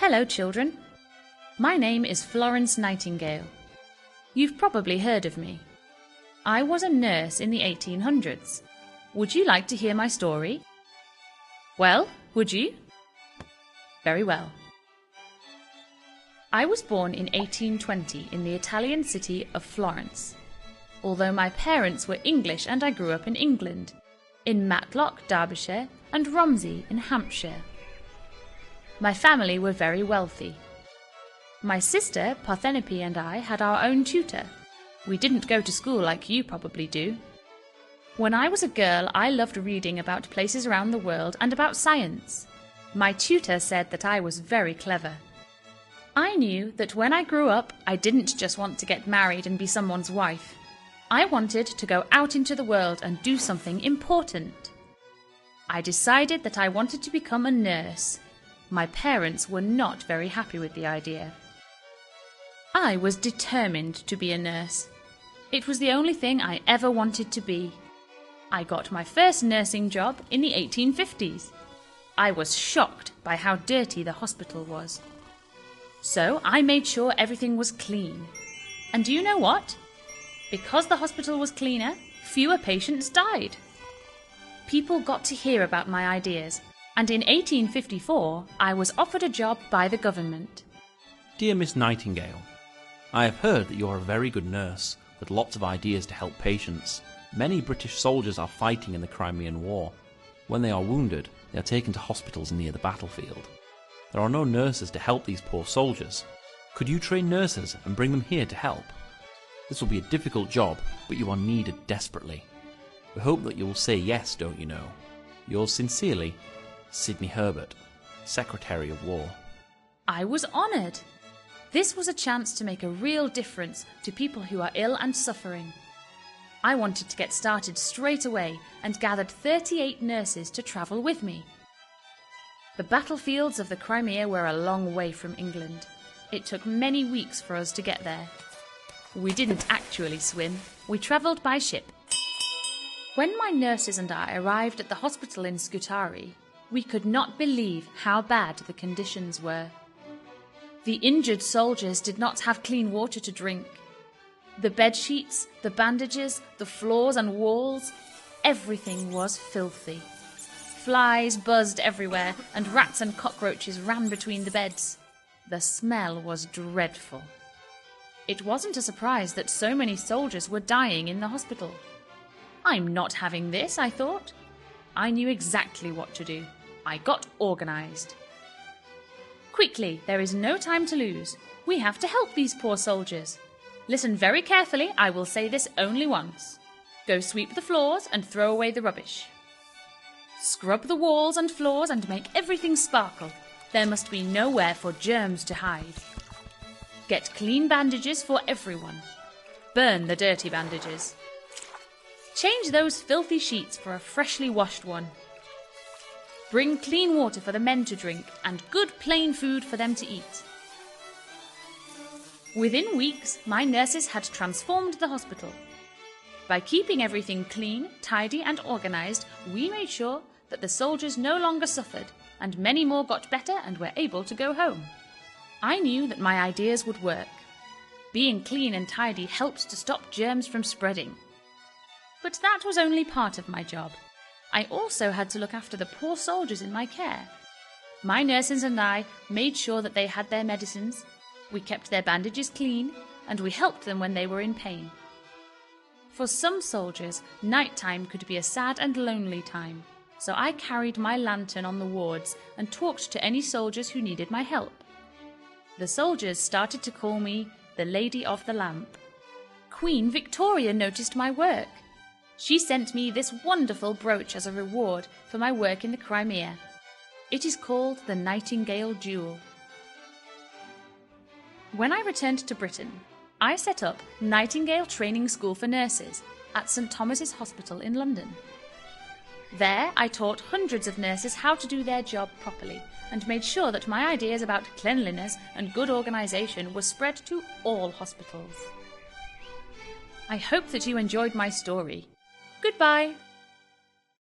Hello, children. My name is Florence Nightingale. You've probably heard of me. I was a nurse in the 1800s. Would you like to hear my story? Well, would you? Very well. I was born in 1820 in the Italian city of Florence. Although my parents were English and I grew up in England, in Matlock, Derbyshire, and Romsey in Hampshire. My family were very wealthy. My sister, Parthenope, and I had our own tutor. We didn't go to school like you probably do. When I was a girl, I loved reading about places around the world and about science. My tutor said that I was very clever. I knew that when I grew up, I didn't just want to get married and be someone's wife. I wanted to go out into the world and do something important. I decided that I wanted to become a nurse. My parents were not very happy with the idea. I was determined to be a nurse. It was the only thing I ever wanted to be. I got my first nursing job in the 1850s. I was shocked by how dirty the hospital was. So I made sure everything was clean. And do you know what? Because the hospital was cleaner, fewer patients died. People got to hear about my ideas, and in 1854 I was offered a job by the government. Dear Miss Nightingale, I have heard that you are a very good nurse with lots of ideas to help patients. Many British soldiers are fighting in the Crimean War. When they are wounded, they are taken to hospitals near the battlefield. There are no nurses to help these poor soldiers. Could you train nurses and bring them here to help? This will be a difficult job, but you are needed desperately. We hope that you will say yes, don't you know? Yours sincerely, Sidney Herbert, Secretary of War. I was honoured. This was a chance to make a real difference to people who are ill and suffering. I wanted to get started straight away and gathered 38 nurses to travel with me. The battlefields of the Crimea were a long way from England. It took many weeks for us to get there. We didn't actually swim, we travelled by ship. When my nurses and I arrived at the hospital in Scutari, we could not believe how bad the conditions were. The injured soldiers did not have clean water to drink. The bed sheets, the bandages, the floors and walls, everything was filthy. Flies buzzed everywhere, and rats and cockroaches ran between the beds. The smell was dreadful. It wasn't a surprise that so many soldiers were dying in the hospital. I'm not having this, I thought. I knew exactly what to do. I got organised. Quickly, there is no time to lose. We have to help these poor soldiers. Listen very carefully, I will say this only once. Go sweep the floors and throw away the rubbish. Scrub the walls and floors and make everything sparkle. There must be nowhere for germs to hide. Get clean bandages for everyone. Burn the dirty bandages. Change those filthy sheets for a freshly washed one. Bring clean water for the men to drink and good plain food for them to eat. Within weeks, my nurses had transformed the hospital. By keeping everything clean, tidy and organised, we made sure that the soldiers no longer suffered, and many more got better and were able to go home. I knew that my ideas would work. Being clean and tidy helped to stop germs from spreading. But that was only part of my job. I also had to look after the poor soldiers in my care. My nurses and I made sure that they had their medicines, we kept their bandages clean, and we helped them when they were in pain. For some soldiers, nighttime could be a sad and lonely time, so I carried my lantern on the wards and talked to any soldiers who needed my help. The soldiers started to call me the Lady of the Lamp. Queen Victoria noticed my work. She sent me this wonderful brooch as a reward for my work in the Crimea. It is called the Nightingale Jewel. When I returned to Britain, I set up Nightingale Training School for Nurses at St Thomas's Hospital in London. There I taught hundreds of nurses how to do their job properly and made sure that my ideas about cleanliness and good organisation were spread to all hospitals. I hope that you enjoyed my story. Goodbye.